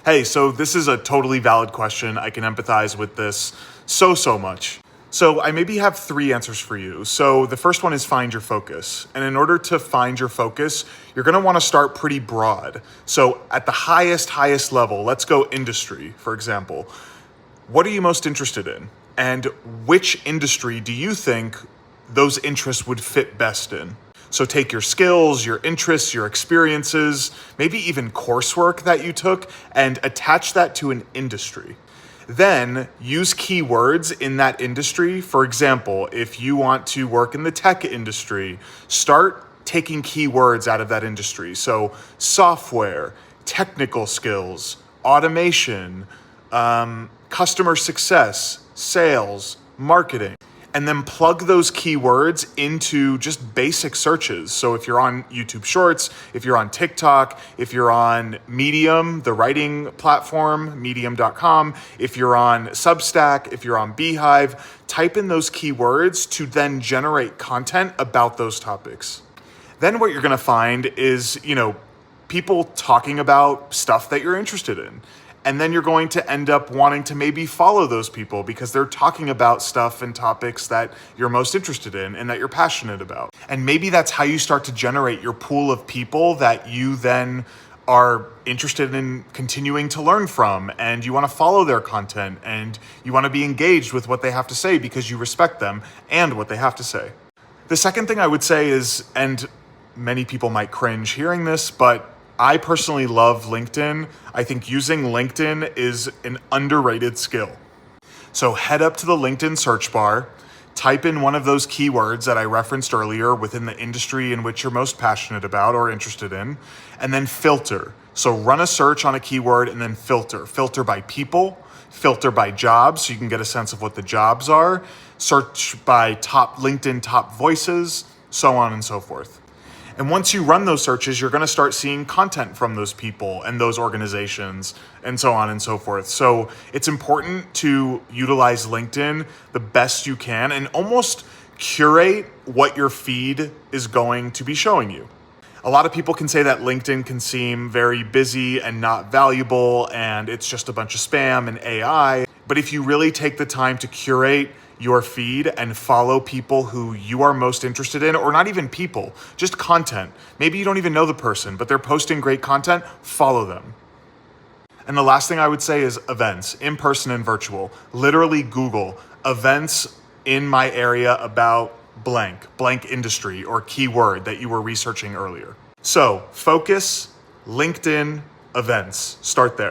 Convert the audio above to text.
Hey, so this is a totally valid question. I can empathize with this so much. So I maybe have three answers for you. So the first one is find your focus. And in order to find your focus, you're gonna wanna start pretty broad. So at the highest level, let's go industry, for example. What are you most interested in? And which industry do you think those interests would fit best in? So take your skills, your interests, your experiences, maybe even coursework that you took, and attach that to an industry. Then use keywords in that industry. For example, if you want to work in the tech industry, start taking keywords out of that industry. So software, technical skills, automation, customer success, sales, marketing, and then plug those keywords into just basic searches. So if you're on YouTube Shorts, if you're on TikTok, if you're on Medium, the writing platform, medium.com, if you're on Substack, if you're on Beehive, type in those keywords to then generate content about those topics. Then what you're gonna find is, people talking about stuff that you're interested in. And then you're going to end up wanting to maybe follow those people because they're talking about stuff and topics that you're most interested in and that you're passionate about. And maybe that's how you start to generate your pool of people that you then are interested in continuing to learn from, and you want to follow their content and you want to be engaged with what they have to say because you respect them and what they have to say. The second thing I would say is, and many people might cringe hearing this, but I personally love LinkedIn. I think using LinkedIn is an underrated skill. So head up to the LinkedIn search bar, type in one of those keywords that I referenced earlier within the industry in which you're most passionate about or interested in, and then filter. So run a search on a keyword and then filter. Filter by people, filter by jobs so you can get a sense of what the jobs are, search by LinkedIn top voices, so on and so forth. And once you run those searches, you're gonna start seeing content from those people and those organizations and so on and so forth. So it's important to utilize LinkedIn the best you can and almost curate what your feed is going to be showing you. A lot of people can say that LinkedIn can seem very busy and not valuable and it's just a bunch of spam and AI. But if you really take the time to curate your feed and follow people who you are most interested in, or not even people, just content. Maybe you don't even know the person, but they're posting great content, follow them. And the last thing I would say is events, in person and virtual. Literally Google events in my area about blank industry or keyword that you were researching earlier. So focus, LinkedIn, events, start there.